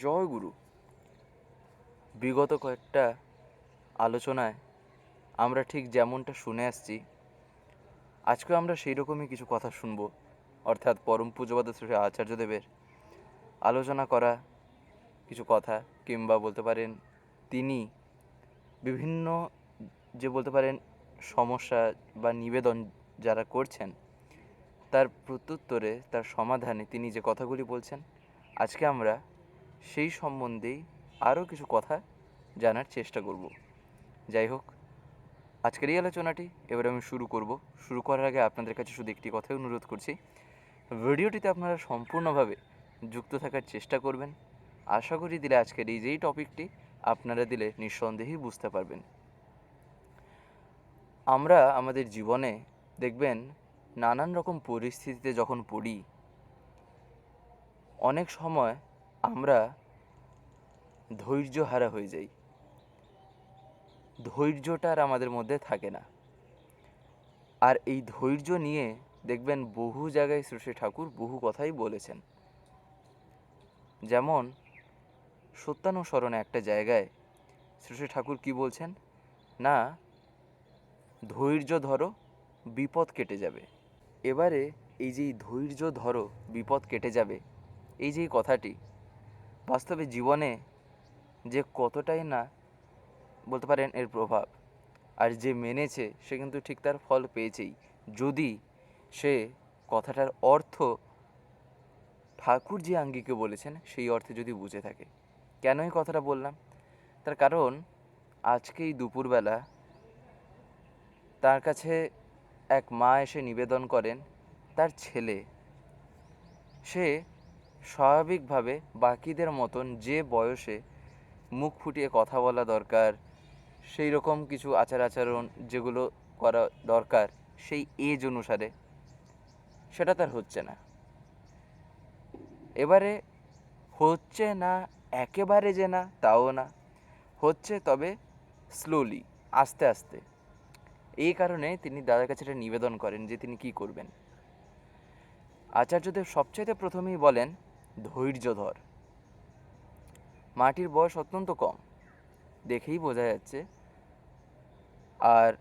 জয় গুরু। বিগত কয়েকটা আলোচনায় আমরা ঠিক যেমনটা শুনে আসছি, আজকেও আমরা সেই রকমই কিছু কথা শুনব। অর্থাৎ পরম পূজ্যপাদ শ্রী আচার্যদেবের আলোচনা করা কিছু কথা, কিংবা বলতে পারেন তিনি বিভিন্ন বলতে পারেন সমস্যা বা নিবেদন যারা করছেন, তার প্রত্যুত্তরে, তার সমাধানে তিনি যে কথাগুলি বলছেন, আজকে আমরা সেই সম্বন্ধেই আরও কিছু কথা জানার চেষ্টা করব। যাই হোক, আজকের এই আলোচনাটি এবার আমি শুরু করব। শুরু করার আগে আপনাদের কাছে শুধু একটি কথাই অনুরোধ করছি, ভিডিওটিতে আপনারা সম্পূর্ণভাবে যুক্ত থাকার চেষ্টা করবেন। আশা করি দিলে আজকের যেই টপিকটি আপনারা দিলে নিঃসন্দেহেই বুঝতে পারবেন। আমরা আমাদের জীবনে দেখবেন নানান রকম পরিস্থিতিতে যখন পড়ি, অনেক সময় আমরা ধৈর্যহারা হয়ে যাই। ধৈর্যটা আর আমাদের মধ্যে থাকে না। আর এই ধৈর্য নিয়ে দেখবেন বহু জায়গায় শ্রী ঠাকুর বহু কথাই বলেছেন। যেমন সত্যানুসরণে একটা জায়গায় শ্রী ঠাকুর কি বলছেন না, ধৈর্য ধরো, বিপদ কেটে যাবে। এবারে এই যে ধৈর্য ধরো, বিপদ কেটে যাবে, এই যে কথাটি বাস্তবে জীবনে যে কতটাই না বলতে পারেন এর প্রভাব, আর যে মেনেছে সে কিন্তু ঠিক তার ফল পেয়েছেই, যদি সে কথাটার অর্থ ঠাকুর যে আঙ্গিকে বলেছেন সেই অর্থে যদি বুঝে থাকে। কেন এই কথাটা বললাম? তার কারণ আজকেই দুপুরবেলা তার কাছে এক মা এসে নিবেদন করেন, তার ছেলে সে স্বাভাবিকভাবে বাকিদের মতন যে বয়সে মুখ ফুটিয়ে কথা বলা দরকার, সেই রকম কিছু আচার আচরণ যেগুলো করা দরকার সেই এজ অনুসারে, সেটা তার হচ্ছে না। এবারে হচ্ছে না একেবারে যে না তাও না, হচ্ছে তবে স্লোলি, আস্তে আস্তে। এই কারণে তিনি দাদার কাছে এটা নিবেদন করেন যে তিনি কি করবেন। আচার্যদেব সবচাইতে প্রথমেই বলেন ধৈর্য ধর। মাটির বয়স অত্যন্ত কম, দেখেই বোঝা যাচ্ছে। আর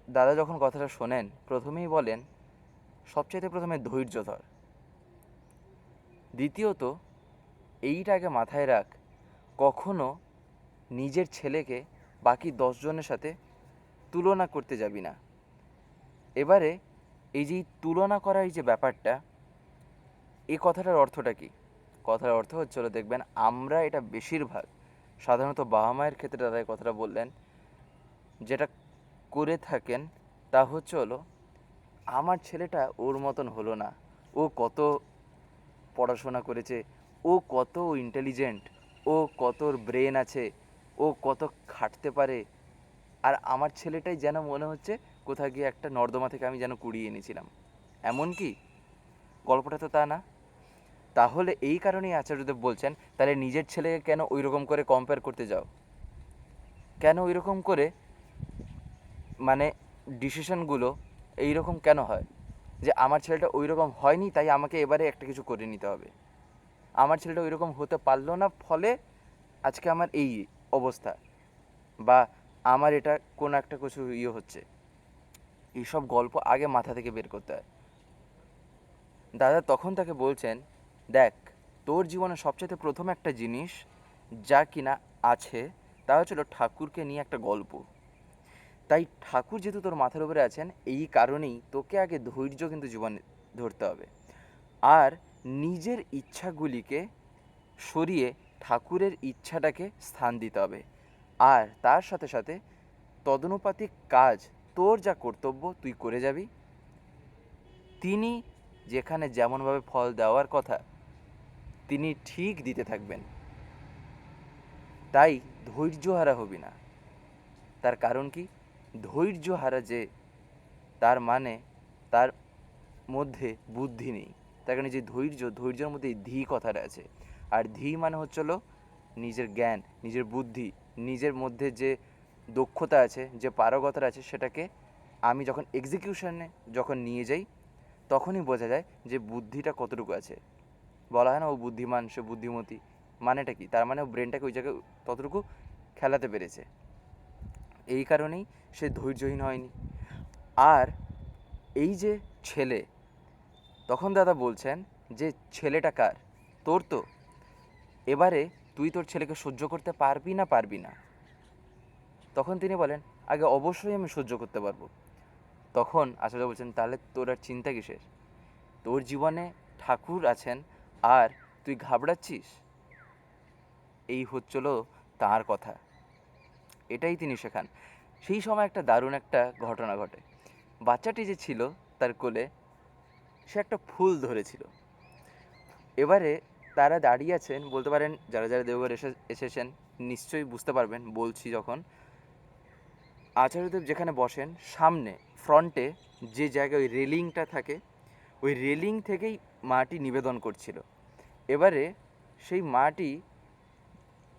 দাদা যখন কথাটা শোনেন প্রথমেই বলেন সবচাইতে প্রথমে ধৈর্য ধর। দ্বিতীয়ত এইটাকে মাথায় রাখ, কখনো নিজের ছেলেকে বাকি 10 জনের সাথে তুলনা করতে যাবি না। এবারে এই যে তুলনা করার এই যে ব্যাপারটা, এই কথাটার অর্থটা কি? কথার অর্থ হচ্ছিল, দেখবেন আমরা এটা বেশিরভাগ সাধারণত বাবা মায়ের ক্ষেত্রে দাদা এই কথাটা বললেন, যেটা করে থাকেন তা হলো আমার ছেলেটা ওর মতন হলো না, ও কত পড়াশোনা করেছে, ও কত ইন্টেলিজেন্ট, ও কত ব্রেন আছে, ও কত খাটতে পারে, আর আমার ছেলেটাই যেন মনে হচ্ছে কোথাও গিয়ে একটা নর্দমা থেকে আমি যেন কুড়িয়ে এনেছিলাম। এমন কি? গল্পটা তো তা না। তাহলে এই কারণেই আচার্যদেব বলছেন, তাহলে নিজের ছেলেকে কেন ওই রকম করে কম্পেয়ার করতে যাও? কেন ওই রকম করে মানে ডিসিশনগুলো এইরকম কেন হয় যে আমার ছেলেটা ওই রকম হয়নি তাই আমাকে এবারে একটা কিছু করে নিতে হবে, আমার ছেলেটা ওই রকম হতে পারলো না ফলে আজকে আমার এই অবস্থা, বা আমার এটা কোনো একটা কিছু হচ্ছে। এইসব গল্প আগে মাথা থেকে বের করতে হয়। দাদা তখন তাকে বলছেন, দেখ তোর জীবনে সবচেয়ে প্রথম একটা জিনিস যা কিনা আছে তা হচ্ছিল ঠাকুরকে নিয়ে একটা গল্প। তাই ঠাকুর যেহেতু তোর মাথার উপরে আছেন, এই কারণেই তোকে আগে ধৈর্য কিন্তু জীবনে ধরতে হবে, আর নিজের ইচ্ছাগুলিকে সরিয়ে ঠাকুরের ইচ্ছাটাকে স্থান দিতে হবে। আর তার সাথে সাথে তদনুপাতিক কাজ তোর যা কর্তব্য তুই করে যাবি, তিনি যেখানে যেমনভাবে ফল দেওয়ার কথা তিনি ঠিক দিতে থাকবেন। তাই ধৈর্যহারা হবি না। তার কারণ কি? ধৈর্যহারা যে, তার মানে তার মধ্যে বুদ্ধি নেই। তার কারণে যে ধৈর্যের মধ্যে ধী কথাটা আছে। আর ধী মানে হচ্ছিল নিজের জ্ঞান, নিজের বুদ্ধি, নিজের মধ্যে যে দক্ষতা আছে, যে পারগতা আছে, সেটাকে আমি যখন এক্সিকিউশনে যখন নিয়ে যাই তখনই বোঝা যায় যে বুদ্ধিটা কতটুকু আছে। বলা হয় না ও বুদ্ধিমান সে বুদ্ধিমতী, মানেটা কি? তার মানে ও ব্রেনটাকে ওই জায়গায় ততটুকু খেলাতে পেরেছে, এই কারণেই সে ধৈর্যহীন হয়নি। আর এই যে ছেলে, তখন দাদা বলছেন যে ছেলেটা কার? তোর তো। এবারে তুই তোর ছেলেকে সহ্য করতে পারবি না পারবি না? তখন তিনি বলেন, আগে অবশ্যই আমি সহ্য করতে পারবো। তখন আচার্য বলছেন, তাহলে তোর আর চিন্তা কিসের? তোর জীবনে ঠাকুর আছেন আর তুই ঘাবড়াচ্ছিস? এই হচ্ছিল তার কথা, এটাই তিনি শেখান। সেই সময় একটা দারুণ একটা ঘটনা ঘটে। বাচ্চাটি যে ছিল তার কোলে, সে একটা ফুল ধরেছিল। এবারে তারা দাঁড়িয়ে আছেন, বলতে পারেন যারা যারা দেওঘর এসেছেন নিশ্চয়ই বুঝতে পারবেন বলছি যখন। আচার্যদেব যেখানে বসেন সামনে ফ্রন্টে যে জায়গায় ওই রেলিংটা থাকে, ওই রেলিং থেকেই মাটি নিবেদন করছিল। এবারে সেই মাটি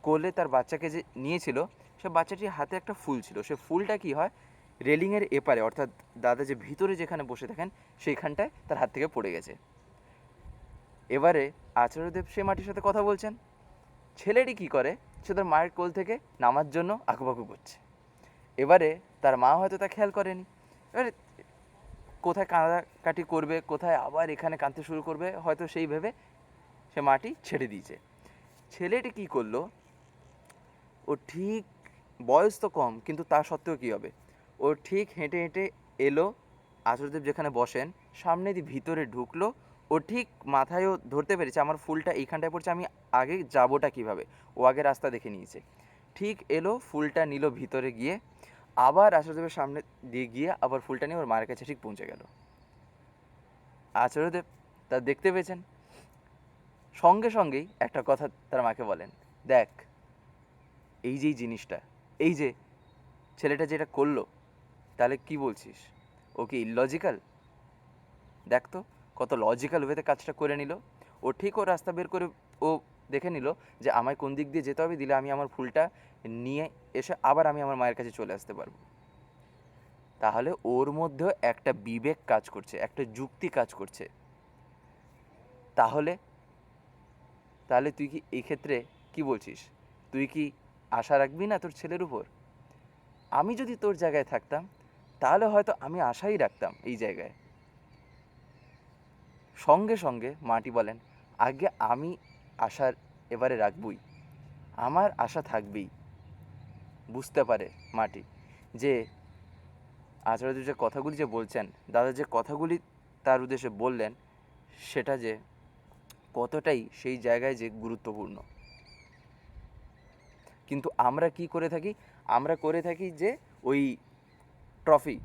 কোলে তার বাচ্চাকে যে নিয়েছিল, সে বাচ্চাটির হাতে একটা ফুল ছিল। সে ফুলটা কি হয়, রেলিংয়ের এপারে অর্থাৎ দাদা যে ভিতরে যেখানে বসে থাকেন সেইখানটায় তার হাত থেকে পড়ে গেছে। এবারে আচার্যদেব সে মাটির সাথে কথা বলছেন। ছেলেটি কি করে, সে তার মায়ের কোল থেকে নামার জন্য আঁকুপাকু করছে। এবারে তার মা হয়তো তা খেয়াল করেনি। এবারে কোথায় কাঁদাকাটি করবে, কোথায় আবার এখানে কাঁদতে শুরু করবে, হয়তো সেই ভেবে সে মাটি ছেড়ে দিয়েছে। ছেলেটি কি করলো, ও ঠিক, বয়স তো কম কিন্তু তা সত্ত্বেও কী হবে, ও ঠিক হেঁটে হেঁটে এলো আচার্যদেব যেখানে বসেন, সামনে দিয়ে ভিতরে ঢুকলো। ও ঠিক মাথায়ও ধরতে পেরেছে আমার ফুলটা এইখানটায় পড়ছে, আমি আগে যাবোটা কীভাবে, ও আগে রাস্তা দেখে নিয়েছে। ঠিক এলো, ফুলটা নিল, ভিতরে গিয়ে আবার আচার্যদেবের সামনে দিয়ে গিয়ে আবার ফুলটা নিয়ে ওর মায়ের কাছে ঠিক পৌঁছে গেল। আচার্যদেব তা দেখতে পেয়েছেন, সঙ্গে সঙ্গেই একটা কথা তার মাকে বলেন, দেখ এই যে জিনিসটা, এই যে ছেলেটা যেটা করলো, তাহলে কি বলছিস, ও কি ইললজিক্যাল? দেখ তো কত লজিক্যাল ওয়েতে কাজটা করে নিল। ও ঠিক ও রাস্তা বের করে ও দেখে নিল যে আমায় কোন দিক দিয়ে যেতে হবে, দিলে আমি আমার ফুলটা নিয়ে এসে আবার আমি আমার মায়ের কাছে চলে আসতে পারবো। তাহলে ওর মধ্যেও একটা বিবেক কাজ করছে, একটা যুক্তি কাজ করছে। তাহলে তাহলে তুই কি এই ক্ষেত্রে কি বলছিস, তুই কি আশা রাখবি না তোর ছেলের উপর? আমি যদি তোর জায়গায় থাকতাম তাহলে হয়তো আমি আশাই রাখতাম এই জায়গায়। সঙ্গে সঙ্গে মাটি বলেন, আগে আমি আশার এবারে রাখবই, আমার আশা থাকবেই। বুঝতে পারে মাটি যে আচার্য যে কথাগুলি যে বলছেন, দাদা যে কথাগুলি তার উদ্দেশ্যে বললেন, সেটা যে কতটাই সেই জায়গায় যে গুরুত্বপূর্ণ। কিন্তু আমরা কি করে থাকি, আমরা করে থাকি যে ওই ট্রফি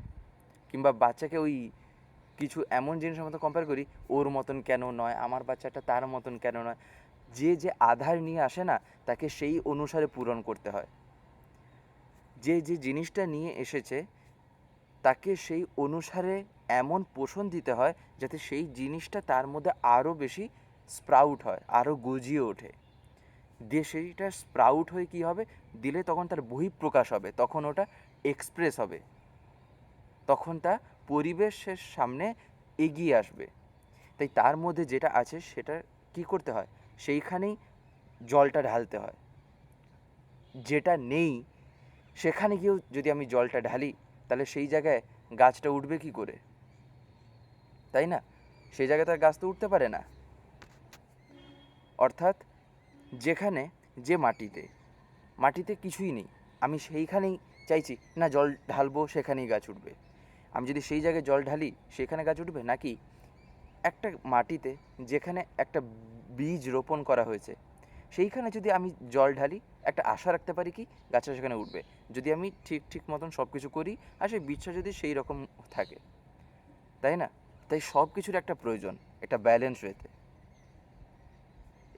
কিংবা বাচ্চাকে ওই কিছু এমন জিনিসের মতো কম্পেয়ার করি, ওর মতন কেন নয়, আমার বাচ্চাটা তার মতন কেন নয়। যে যে আধার নিয়ে আসে না, তাকে সেই অনুসারে পূরণ করতে হয়। যে যে জিনিসটা নিয়ে এসেছে তাকে সেই অনুসারে এমন পোষণ দিতে হয় যাতে সেই জিনিসটা তার মধ্যে আরও বেশি স্প্রাউট হয়, আরও গজিয়ে ওঠে। দিয়ে সেইটা স্প্রাউট হয়ে কী হবে, দিলে তখন তার বহিঃপ্রকাশ হবে, তখন ওটা এক্সপ্রেস হবে, তখন তা পরিবেশের সামনে এগিয়ে আসবে। তাই তার মধ্যে যেটা আছে সেটা কি করতে হয়, সেইখানেই জলটা ঢালতে হয়। যেটা নেই সেখানে গিয়েও যদি আমি জলটা ঢালি, তাহলে সেই জায়গায় গাছটা উঠবে কি করে, তাই না? সেই জায়গায় তার গাছ তো উঠতে পারে না। অর্থাৎ যেখানে যে মাটিতে কিছুই নেই, আমি সেইখানেই চাইছি না জল ঢালবো, সেখানেই গাছ উঠবে। আমি যদি সেই জায়গায় জল ঢালি সেখানে গাছ উঠবে, নাকি একটা মাটিতে যেখানে একটা বীজ রোপণ করা হয়েছে সেইখানে যদি আমি জল ঢালি, একটা আশা রাখতে পারি কি গাছটা সেখানে উঠবে, যদি আমি ঠিক ঠিক মতন সব কিছু করি আর সেই বীজটা যদি সেই রকম থাকে, তাই না? তাই সব কিছুর একটা প্রয়োজন, একটা ব্যালেন্স রয়েছে।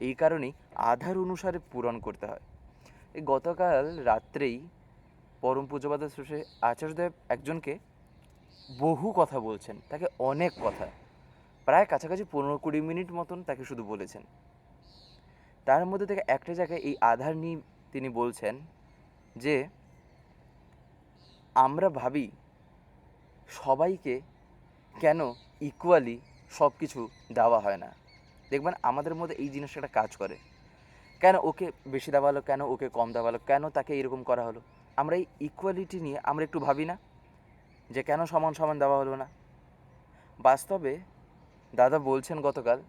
এই কারণেই আধার অনুসারে পূরণ করতে হয়। এই গতকাল রাত্রেই পরম পূজ্যপাদ শ্রী আচার্যদেব একজনকে বহু কথা বলছেন, তাকে অনেক কথা, প্রায় কাছাকাছি 15-20 মিনিট মতন তাকে শুধু বলেছেন। তার মধ্যে থেকে একটা জায়গায় এই আধার নিয়ে তিনি বলছেন যে আমরা ভাবি সবাইকে কেন ইকুয়ালি সব কিছু দেওয়া হয় না। দেখবেন আমাদের মধ্যে এই জিনিসটা কাজ করে কেন ওকে বেশি দেওয়া হলো, কেন ওকে কম দেওয়া হলো, কেন তাকে এরকম করা হলো? আমরা এই ইকুয়ালিটি নিয়ে আমরা একটু ভাবি না যে কেন সমান সমান দেওয়া হলো না? বাস্তবে দাদা বলছেন গতকাল,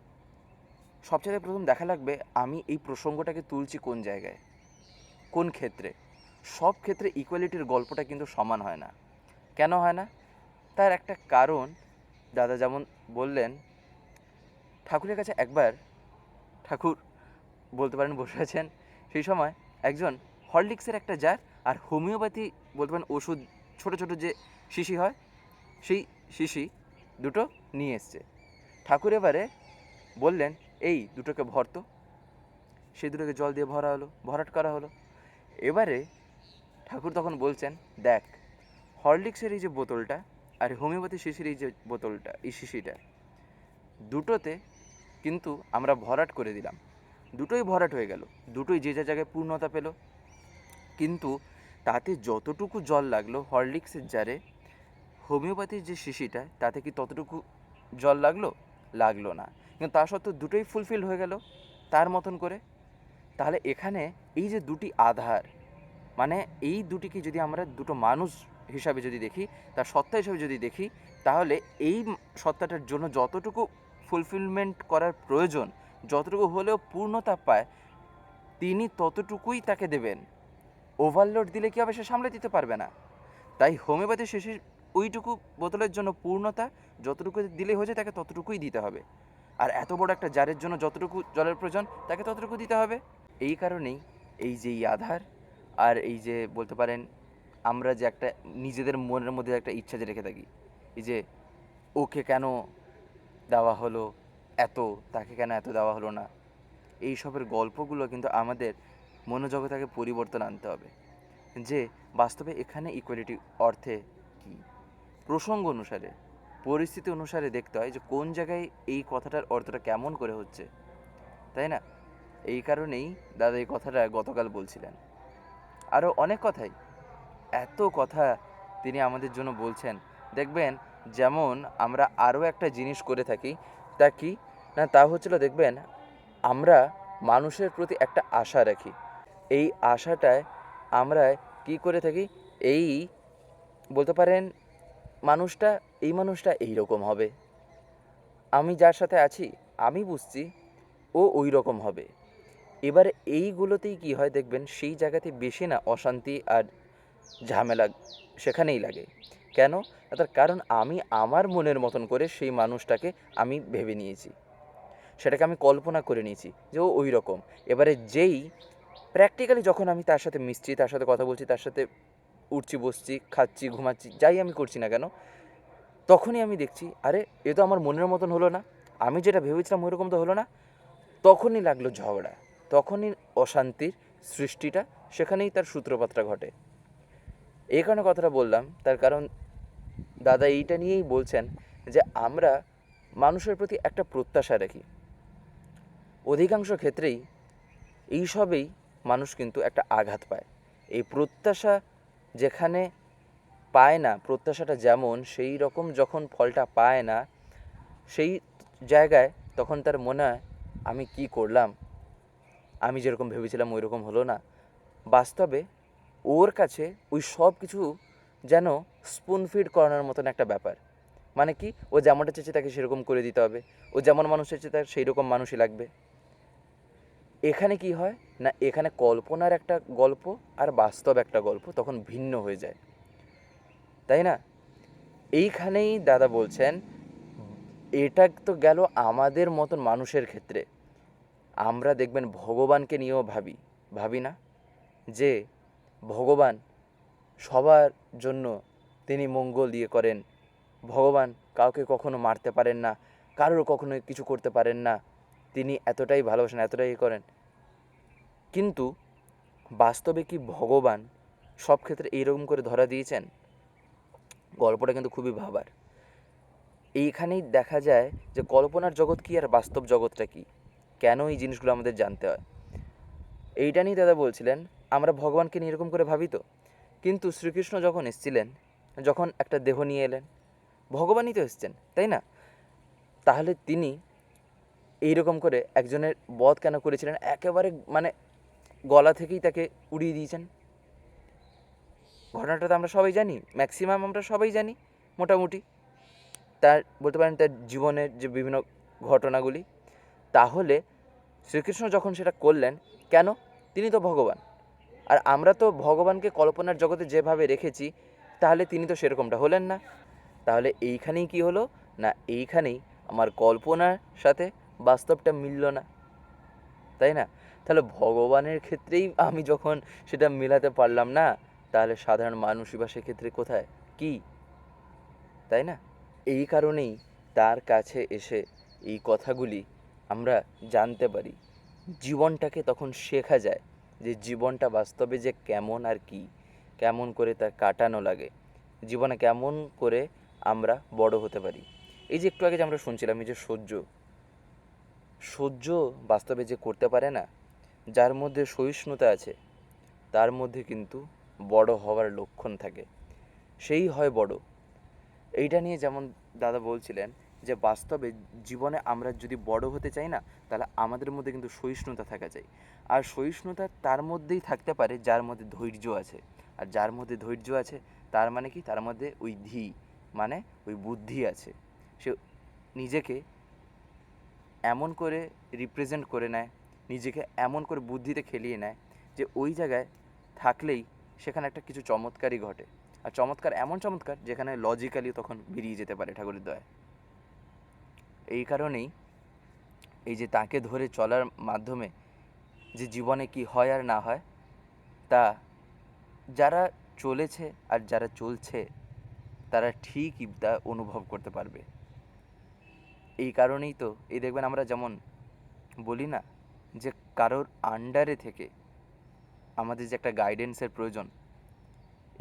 সবচেয়ে প্রথম দেখা লাগবে আমি এই প্রসঙ্গটাকে তুলছি কোন জায়গায়, কোন ক্ষেত্রে। সব ক্ষেত্রে ইকুয়ালিটির গল্পটা কিন্তু সমান হয় না। কেন হয় না? তার একটা কারণ দাদা যেমন বললেন, ঠাকুরের কাছে একবার ঠাকুর বলতে পারেন বসে আছেন, সেই সময় একজন হরলিক্সের একটা জার আর হোমিওপ্যাথি বলতে পারেন ওষুধ, ছোটো ছোটো যে শিশি হয় সেই শিশি দুটো নিয়ে এসছে। ঠাকুর এবারে বললেন, এই দুটোকে ভরতো। সেই দুটোকে জল দিয়ে ভরা হলো, ভরাট করা হলো। এবারে ঠাকুর তখন বলছেন, দেখ, হরলিক্সের এই যে বোতলটা আর হোমিওপ্যাথি শিশির এই যে বোতলটা, এই শিশিটা, দুটোতে কিন্তু আমরা ভরাট করে দিলাম, দুটোই ভরাট হয়ে গেল, দুটোই যে যা জায়গায় পূর্ণতা পেল। কিন্তু তাতে যতটুকু জল লাগলো হরলিক্সের জারে, হোমিওপ্যাথির যে শিশিটা তাতে কি ততটুকু জল লাগলো না। কিন্তু তা সত্ত্বেও দুটোই ফুলফিল হয়ে গেল তার মতন করে। তাহলে এখানে এই যে দুটি আধার, মানে এই দুটিকে যদি আমরা দুটো মানুষ হিসাবে যদি দেখি, তার সত্তা হিসাবে যদি দেখি, তাহলে এই সত্তাটার জন্য যতটুকু ফুলফিলমেন্ট করার প্রয়োজন, যতটুকু হলেও পূর্ণতা পায়, তিনি ততটুকুই তাকে দেবেন। ওভারলোড দিলে কী হবে, সে সামলে দিতে পারবে না। তাই হোমিওপ্যাথি শিশির ওইটুকু বোতলের জন্য পূর্ণতা যতটুকু দিলে হয়েছে তাকে ততটুকুই দিতে হবে। আর এত বড় একটা জারের জন্য যতটুকু জলের প্রয়োজন তাকে ততটুকু দিতে হবে। এই কারণেই এই যে এই আধার আর এই যে বলতে পারেন আমরা যে একটা নিজেদের মনের মধ্যে একটা ইচ্ছা যে রেখে থাকি, এই যে ওকে কেন দেওয়া হলো এত, তাকে কেন এত দেওয়া হলো না, এই সবের গল্পগুলো কিন্তু আমাদের মনোজগতাকে পরিবর্তন আনতে হবে। যে বাস্তবে এখানে ইকুয়ালিটি অর্থে কী, প্রসঙ্গ অনুসারে, পরিস্থিতি অনুসারে দেখতে হয় যে কোন জায়গায় এই কথাটার অর্থটা কেমন করে হচ্ছে, তাই না? এই কারণেই দাদা এই কথাটা গতকাল বলছিলেন। আরও অনেক কথাই, এত কথা তিনি আমাদের জন্য বলছেন। দেখবেন যেমন আমরা আরও একটা জিনিস করে থাকি, তা কি না, তা হচ্ছিল দেখবেন আমরা মানুষের প্রতি একটা আশা রাখি। এই আশাটায় আমরা কি করে থাকি, এই বলতে পারেন এই মানুষটা এই রকম হবে, আমি যার সাথে আছি আমি বুঝছি ও ওই রকম হবে। এবারে এইগুলোতেই কি হয় দেখবেন, সেই জায়গাতে বেশি না অশান্তি আর ঝামেলা সেখানেই লাগে। কেন? তার কারণ আমি আমার মনের মতন করে সেই মানুষটাকে আমি ভেবে নিয়েছি, সেটাকে আমি কল্পনা করে নিয়েছি যে ও ওই রকম। এবারে যেই প্র্যাকটিক্যালি যখন আমি তার সাথে মিশছি, তার সাথে কথা বলছি, তার সাথে উঠছি, বসছি, খাচ্ছি, ঘুমাচ্ছি, যাই আমি করছি না কেন, তখনই আমি দেখছি আরে এ তো আমার মনের মতন হলো না, আমি যেটা ভেবেছিলাম ওই রকম তো হলো না। তখনই লাগলো ঝগড়া, তখনই অশান্তির সৃষ্টিটা, সেখানেই তার সূত্রপাতটা ঘটে। এই কারণে কথাটা বললাম, তার কারণ দাদা এইটা নিয়েই বলছেন যে আমরা মানুষের প্রতি একটা প্রত্যাশা রাখি। অধিকাংশ ক্ষেত্রেই এইসবেই মানুষ কিন্তু একটা আঘাত পায়। এই প্রত্যাশা যেখানে পায় না, প্রত্যাশাটা যেমন সেই রকম যখন ফলটা পায় না, সেই জায়গায় তখন তার মনে হয় আমি কি করলাম, আমি যেরকম ভেবেছিলাম ওই রকম হলো না। বাস্তবে ওর কাছে ওই সব কিছু যেন স্পুন ফিড করানোর মতন একটা ব্যাপার। মানে কি, ও যেমনটা চেয়েছে তাকে সেরকম করে দিতে হবে, ও যেমন মানুষ চেয়েছে তার সেই রকম মানুষই লাগবে। এখানে কি হয় না, এখানে কল্পনার একটা গল্প আর বাস্তব একটা গল্প তখন ভিন্ন হয়ে যায়, তাই না? এইখানেই দাদা বলছেন, এটা তো গেল আমাদের মতন মানুষের ক্ষেত্রে। আমরা দেখবেন ভগবানকে নিয়েও ভাবি না যে ভগবান সবার জন্য তিনি মঙ্গল দিয়ে করেন, ভগবান কাউকে কখনো মারতে পারেন না, কারোর কখনো কিছু করতে পারেন না, তিনি এতটাই ভালোবাসেন, এতটাই করেন। কিন্তু বাস্তবে কি ভগবান সব ক্ষেত্রে এইরকম করে ধরা দিয়েছেন? গল্পটা কিন্তু খুবই ভাবার। এইখানেই দেখা যায় যে কল্পনার জগৎ কী আর বাস্তব জগৎটা কী, কেন এই জিনিসগুলো আমাদের জানতে হয়। এইটা নিয়ে দাদা বলছিলেন আমরা ভগবানকে নিয়ে এরকম করে ভাবি তো, কিন্তু শ্রীকৃষ্ণ যখন এসেছিলেন, যখন একটা দেহ নিয়ে এলেন, ভগবানই তো এসেছেন, তাই না? তাহলে তিনি এইরকম করে একজনের বধ কেন করেছিলেন, একেবারে মানে গলা থেকেই তাকে উড়িয়ে দিয়েছেন। ঘটনাটা তো আমরা সবাই জানি, ম্যাক্সিমাম আমরা সবাই জানি মোটামুটি, তার বলতে পারেন তার জীবনের যে বিভিন্ন ঘটনাগুলি। তাহলে শ্রীকৃষ্ণ যখন সেটা করলেন, কেন? তিনি তো ভগবান, আর আমরা তো ভগবানকে কল্পনার জগতে যেভাবে রেখেছি, তাহলে তিনি তো সেরকমটা হলেন না। তাহলে এইখানেই কি হলো না, এইখানেই আমার কল্পনার সাথে বাস্তবটা মিলল না, তাই না? তাহলে ভগবানের ক্ষেত্রেই আমি যখন সেটা মেলাতে পারলাম না, তাহলে সাধারণ মানুষই বা সেক্ষেত্রে কোথায়, কি, তাই না? এই কারণেই তার কাছে এসে এই কথাগুলি আমরা জানতে পারি, জীবনটাকে তখন শেখা যায় যে জীবনটা বাস্তবে যে কেমন আর কি, কেমন করে তা কাটানো লাগে, জীবনে কেমন করে আমরা বড় হতে পারি। এই যে একটু আগে যে আমরা শুনছিলাম, এই যে সহ্য বাস্তবে যে করতে পারে না, যার মধ্যে সহিষ্ণুতা আছে, তার মধ্যে কিন্তু বড় হওয়ার লক্ষণ থাকে, সেই হয় বড়। এইটা নিয়ে যেমন দাদা বলছিলেন যে বাস্তবে জীবনে আমরা যদি বড় হতে চাই না, তাহলে আমাদের মধ্যে কিন্তু সহিষ্ণুতা থাকা চাই। আর সহিষ্ণুতা তার মধ্যেই থাকতে পারে যার মধ্যে ধৈর্য আছে। আর যার মধ্যে ধৈর্য আছে, তার মানে কি, তার মধ্যে ওই মানে ওই বুদ্ধি আছে। সে নিজেকে এমন করে রিপ্রেজেন্ট করে নেয়, নিজেকে এমন করে বুদ্ধিতে খেলিয়ে নেয় যে ওই জায়গায় থাকলেই সেখানে একটা কিছু চমৎকারই ঘটে। আর চমৎকার এমন চমৎকার যেখানে লজিক্যালি তখন বেরিয়ে যেতে পারে ঠাকুরের দয়ায়। এই কারণেই এই যে তাকে ধরে চলার মাধ্যমে যে জীবনে কি হয় আর না হয়, তা যারা চলেছে আর যারা চলছে তারা ঠিকই তা অনুভব করতে পারবে। এই কারণেই তো এই দেখবেন আমরা যেমন বলি না যে কারোর আন্ডারে থেকে আমাদের যে একটা গাইডেন্সের প্রয়োজন,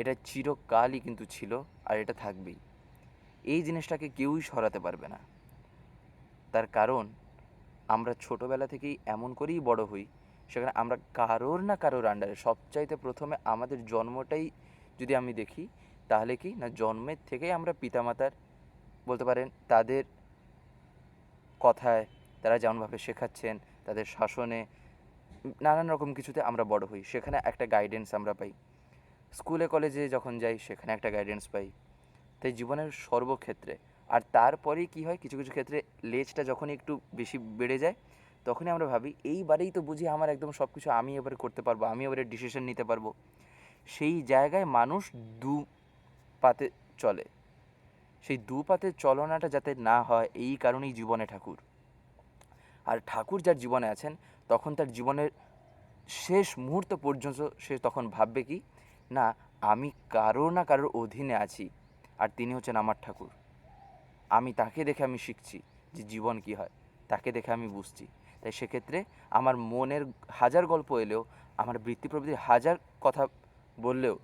এটা চিরকালই কিন্তু ছিল আর এটা থাকবেই। এই জিনিসটাকে কেউই সরাতে পারবে না। তার কারণ আমরা ছোটোবেলা থেকেই এমন করেই বড় হই, সেখানে আমরা কারোর না কারোর আন্ডারে, সবচাইতে প্রথমে আমাদের জন্মটাই যদি আমি দেখি, তাহলে কি না, জন্মের থেকেই আমরা পিতামাতার বলতে পারেন তাদের কথায়, তারা যেমনভাবে শেখাচ্ছেন, তাদের শাসনে, নানান রকম কিছুতে আমরা বড় হই। সেখানে একটা গাইডেন্স আমরা পাই। স্কুলে কলেজে যখন যাই, সেখানে একটা গাইডেন্স পাই। তাই জীবনের সর্বক্ষেত্রে। আর তারপরেই কী হয়, কিছু কিছু ক্ষেত্রে লেজটা যখনই একটু বেশি বেড়ে যায়, তখনই আমরা ভাবি এইবারেই তো বুঝি আমার একদম সব কিছু আমি এবারে করতে পারবো, আমি এবারে ডিসিশন নিতে পারবো। সেই জায়গায় মানুষ দু পাতে চলে। সেই দু পাতে চলনাটা যাতে না হয়, এই কারণেই জীবনে ঠাকুর। আর ঠাকুর যার জীবনে আছেন, তখন তার জীবনের শেষ মুহূর্ত পর্যন্ত সে তখন ভাববে কি না, আমি কারো না কারোর অধীনে আছি, আর তিনি হচ্ছেন আমার ঠাকুর। আমি তাকে দেখে আমি শিখছি যে জীবন কী হয়, তাকে দেখে আমি বুঝছি। তাই সেক্ষেত্রে আমার মনের হাজার গল্প এলেও, আমার বৃত্তি প্রবৃত্তির হাজার কথা বললেও,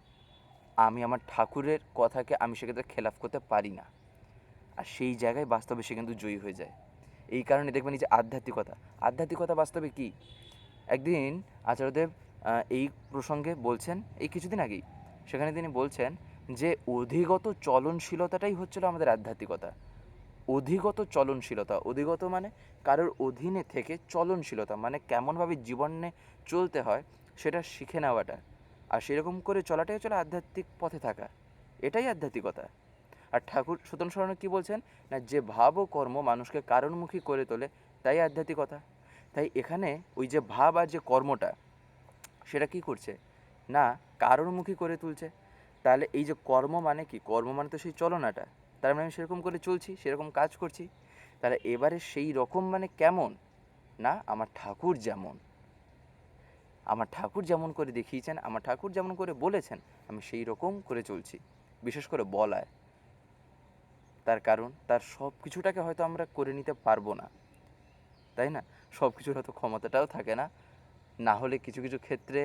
আমি আমার ঠাকুরের কথাকে আমি সেক্ষেত্রে খেলাফ করতে পারি না। আর সেই জায়গায় বাস্তবে সে কিন্তু জয়ী হয়ে যায়। এই কারণে দেখবেন এই যে আধ্যাত্মিকতা বাস্তবে কি, একদিন আচার্যদেব এই প্রসঙ্গে বলছেন, এই কিছুদিন আগেই, সেখানে তিনি বলছেন যে অধিগত চলনশীলতাটাই হচ্ছিল আমাদের আধ্যাত্মিকতা। অধিগত চলনশীলতা, অধিগত মানে কারোর অধীনে থেকে, চলনশীলতা মানে কেমনভাবে জীবনে চলতে হয় সেটা শিখে নেওয়াটা, আর সেরকম করে চলাটাই হচ্ছে আধ্যাত্মিক পথে থাকা। এটাই আধ্যাত্মিকতা। আর ঠাকুর সুতন শরণে কী বলছেন না, যে ভাব ও কর্ম মানুষকে কারণমুখী করে তোলে, তাই আধ্যাত্মিকতা। তাই এখানে ওই যে ভাব আর যে কর্মটা, সেটা কি করছে না, কারণমুখী করে তুলছে। তাহলে এই যে কর্ম মানে কি, কর্ম মানে তো সেই চলনাটা, তার মানে আমি সেরকম করে চলছি, সেরকম কাজ করছি। তাহলে এবারে সেই রকম মানে কেমন না, আমার ঠাকুর যেমন করে দেখিয়েছেন, আমার ঠাকুর যেমন করে বলেছেন, আমি সেই রকম করে চলছি। বিশেষ করে বলায়, তার কারণ তার সব কিছুটাকে হয়তো আমরা করে নিতে পারবো না, তাই না? সব কিছুর হয়তো ক্ষমতাটাও থাকে না, না হলে কিছু কিছু ক্ষেত্রে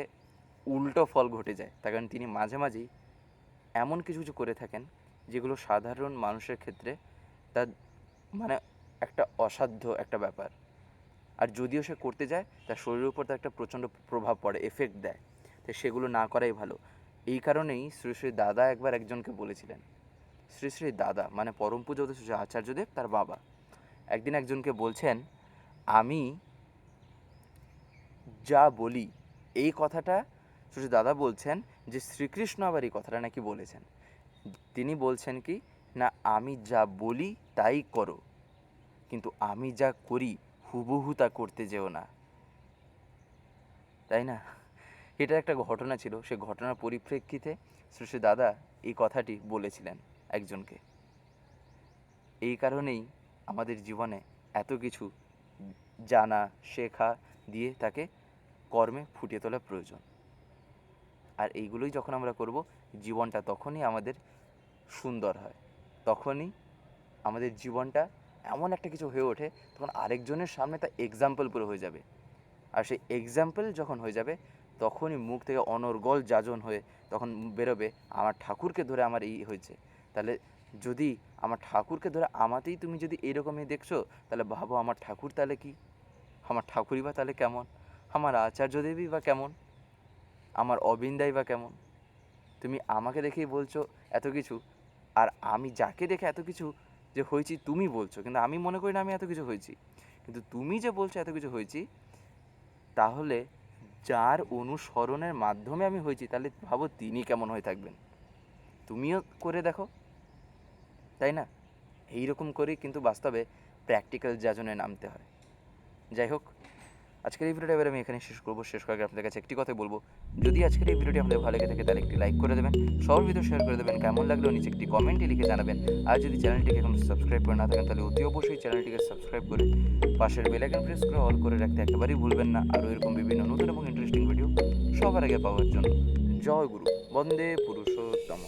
উল্টো ফল ঘটে যায়। তার কারণ তিনি মাঝে মাঝেই এমন কিছু কিছু করে থাকেন যেগুলো সাধারণ মানুষের ক্ষেত্রে তার মানে একটা অসাধ্য একটা ব্যাপার। আর যদিও সে করতে যায়, তার শরীরের উপর তার একটা প্রচণ্ড প্রভাব পড়ে, এফেক্ট দেয়। তাই সেগুলো না করাই ভালো। এই কারণেই শ্রী শ্রী দাদা একবার একজনকে বলেছিলেন, শ্রী শ্রী দাদা মানে পরম পূজ্য শ্রী আচার্যদেব তার বাবা, একদিন একজনকে বলছেন, আমি যা বলি, এই কথাটা শ্রী দাদা বলছেন যে শ্রীকৃষ্ণ আবার এই কথাটা নাকি বলেছেন। তিনি বলছেন কি না, আমি যা বলি তাই করো, কিন্তু আমি যা করি হুবহু তা করতে যেও না, তাই না? এটা একটা ঘটনা ছিল, সে ঘটনার পরিপ্রেক্ষিতে শ্রী দাদা এই কথাটি বলেছিলেন একজনকে। এই কারণেই আমাদের জীবনে এত কিছু জানা শেখা দিয়ে তাকে কর্মে ফুটিয়ে তোলা প্রয়োজন। আর এইগুলোই যখন আমরা করব, জীবনটা তখনই আমাদের সুন্দর হয়, তখনই আমাদের জীবনটা এমন একটা কিছু হয়ে ওঠে, তখন আরেকজনের সামনে তা এক্সাম্পল পুরো হয়ে যাবে। আর সেই এক্সাম্পল যখন হয়ে যাবে, তখনই মুখ থেকে অনর্গল যাজন হয়ে তখন বেরোবে, আমার ঠাকুরকে ধরে আমার এই হয়েছে। তাহলে যদি আমার ঠাকুরকে ধরে আমাতেই তুমি যদি এইরকমই দেখছো, তাহলে ভাবো আমার ঠাকুর তাহলে কি, আমার ঠাকুরই বা তাহলে কেমন, আমার আচার্যদেবী বা কেমন, আমার অবিন্দাই বা কেমন। তুমি আমাকে দেখেই বলছো এত কিছু, আর আমি যাকে দেখে এত কিছু যে হয়েছি তুমি বলছো, কিন্তু আমি মনে করি না আমি এত কিছু হয়েছি। কিন্তু তুমি যে বলছো এত কিছু হয়েছি, তাহলে যার অনুসরণের মাধ্যমে আমি হয়েছি, তাহলে ভাবো তিনি কেমন হয়ে থাকবেন। তুমিও করে দেখো, তাই না? এইরকম করেই কিন্তু বাস্তবে প্র্যাকটিক্যাল যাজনে নামতে হয়। যাই হোক, আজকের এই ভিডিওটা এবার আমি এখানে শেষ করবো। শেষ করার আগে আপনাদের কাছে একটি কথাই বলবো, যদি আজকের এই ভিডিওটি আপনাদের ভালো লেগে থাকে তাহলে একটি লাইক করে দেবেন, সবার ভিডিও শেয়ার করে দেবেন, কেমন লাগলো নিচে একটি কমেন্টে লিখে জানাবেন। আর যদি চ্যানেলটিকে এখন সাবস্ক্রাইব করে না থাকেন, তাহলে অতি অবশ্যই চ্যানেলটিকে সাবস্ক্রাইব করে পাশের বেল আইকন প্রেস করে অল করে রাখতে একেবারেই ভুলবেন না, আরও এরকম বিভিন্ন নতুন এবং ইন্টারেস্টিং ভিডিও সবার আগে পাওয়ার জন্য। জয় গুরু, বন্দে পুরুষোত্তম।